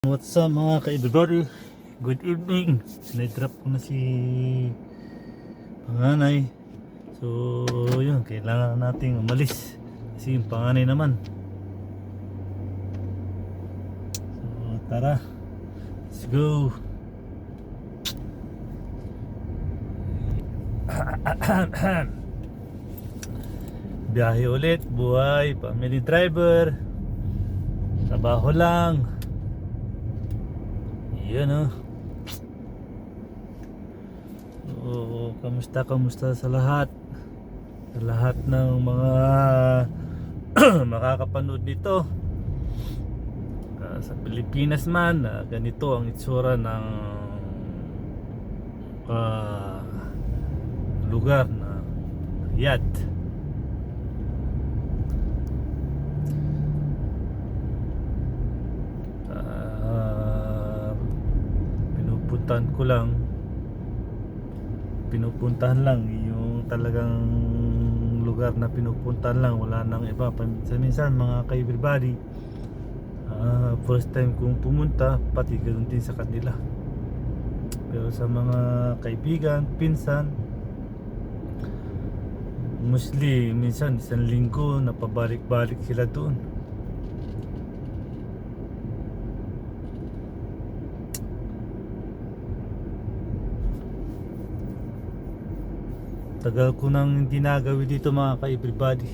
What's up mga ka-everybody? Good evening. Sinay-drop ko na si panganay. So yun, kailangan nating umalis kasi yung panganay naman. So tara, let's go. Biyahe ulit, buhay, family driver, trabaho lang. Yan kamusta sa lahat ng mga makakapanood nito sa Pilipinas man. Ganito ang itsura ng lugar na Riyadh. Pinupuntahan lang yung talagang lugar na pinupuntahan lang, wala nang iba. Minsan mga ka-everybody, first time kong pumunta, pati ganoon din sa kanila. Pero sa mga kaibigan, pinsan, mostly minsan isang linggo na pabalik-balik sila doon. Tagal ko nang hindi nagawin dito mga ka-everybody.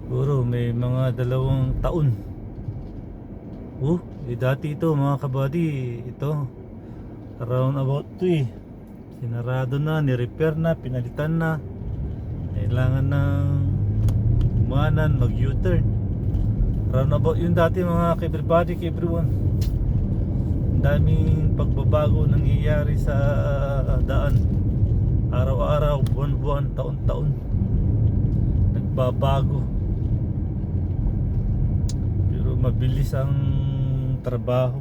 Siguro may mga 2 taon. Dati ito mga kabady, ito around about 2 sinarado na, ni-repair na, pinalitan na. Kailangan ng umanan, mag-U-turn. Around about yun dati mga ka-everybody, ka-everyone. Ang daming pagbabago nangyayari sa daan. Araw-araw, buwan-buwan, taon-taon nagbabago. Pero mabilis ang trabaho.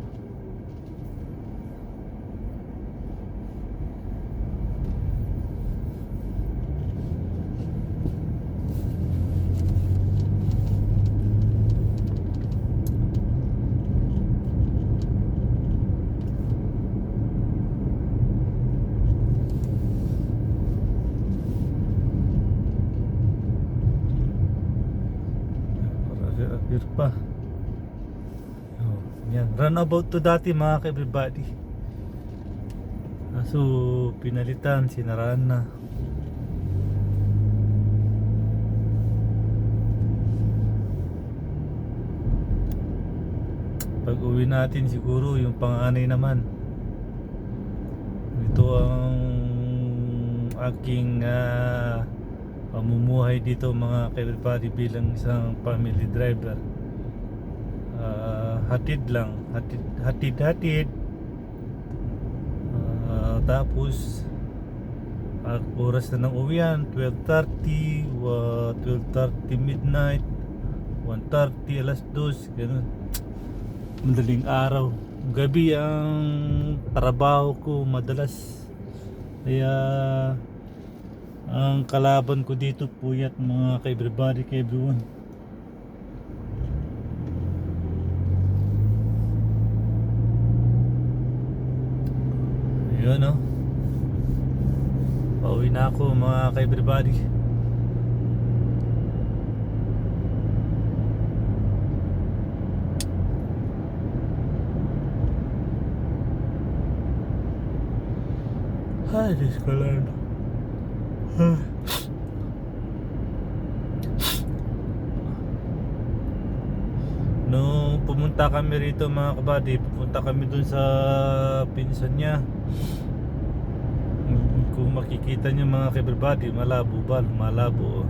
Appear pa. Yan, runabout to dati mga ka-everybody. So pinalitan, sinaraan na. Pag uwi natin siguro yung panganay naman. Ito ang aking pamumuhay dito mga ka-everybody bilang isang family driver. Hatid lang, hatid. Tapos oras na ng uwian 12:30, 12:30 midnight, 1:30, alas 2, ganun. Madaling araw, gabi ang trabaho ko madalas. Kaya ang kalaban ko dito puyat mga ka-everybody, ka-everyone. Yun pauwi na ako mga ka-everybody. Diyos ko lang. Nung pumunta kami rito mga kabady, pupunta kami dun sa pinsan niya. Kung makikita nyo mga ka-everybody, malabo ba? Malabo.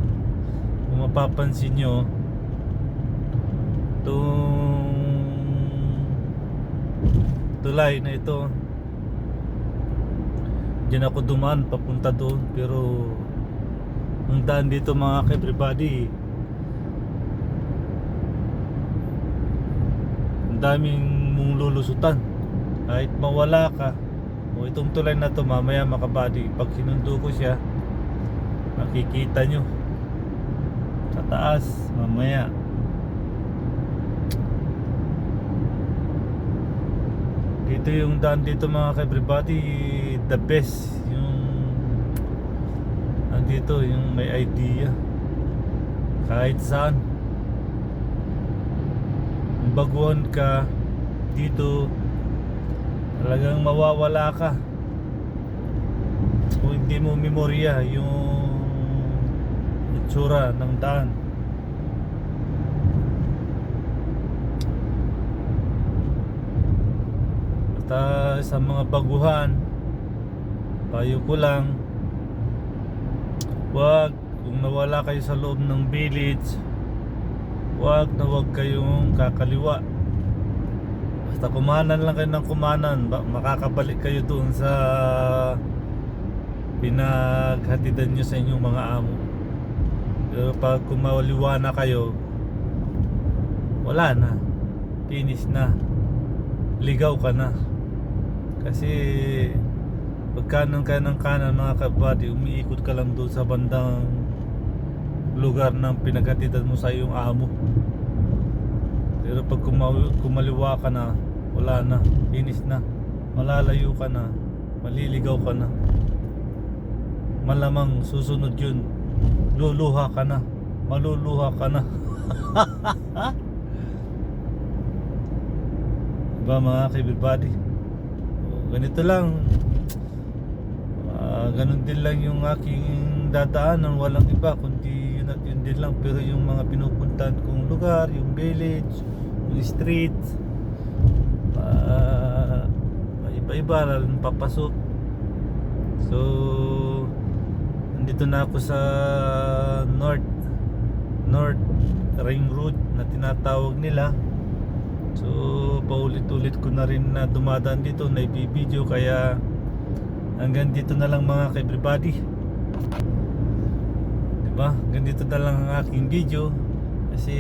Kung mapapansin nyo, itong tulay na ito, diyan ako dumaan papunta doon. Pero ang daan dito mga ka-everybody, ang daming mong lulusutan. Kahit mawala ka, o itong tulay na to mamaya makabady, pag sinundo ko siya, makikita nyo sa taas mamaya. Dito yung daan dito mga ka-everybody, the best. Yung andito yung may idea. Kahit saan. Kung baguhan ka dito, talagang mawawala ka. Kung hindi mo memorya yung itsura ng daan. Basta sa mga baguhan, payo ko lang, kung nawala kayo sa loob ng village, wag kayong kakaliwa. Basta kumanan lang kayo ng kumanan, makakabalik kayo doon sa pinaghatidan nyo sa inyong mga amo. Pero pag kumaliwa na kayo, wala na, finish na, ligaw ka na. Kasi pag kanan ka ng kanan mga kabady, umiikot ka lang doon sa bandang lugar ng pinaghatidan mo sa iyong amo. Pero pag kumaliwa ka na, wala na, finish na, malalayo ka na, maliligaw ka na. Malamang susunod yun, luluha ka na, maluluha ka na. Diba mga ka-everybody? Ganito lang, ganun din lang yung aking dadaanan, walang iba kundi yun at yun din lang. Pero yung mga pinupuntahan kong lugar, yung village, yung street, iba-iba lang papasok. So nandito na ako sa North Ring Road na tinatawag nila. So paulit-ulit ko na rin na dumadaan dito, na i-video, kaya hanggang dito na lang mga ka-everybody. Diba? Hanggang dito na lang ang aking video, kasi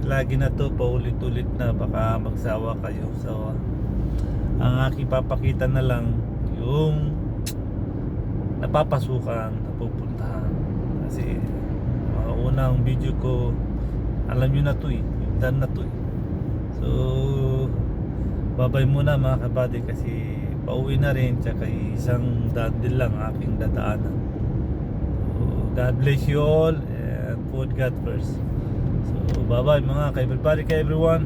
lagi na to paulit-ulit na, baka magsawa kayo. So ang aking papakita na lang yung napapasukan, napupuntahan. Kasi mga unang video ko, alam nyo na to yung daan na to So babay muna mga kabady, kasi pauwi na rin, tsaka isang daan din lang aking dadaanan. So God bless you all and put God first. So bye bye mga ka-everybody, ka everyone.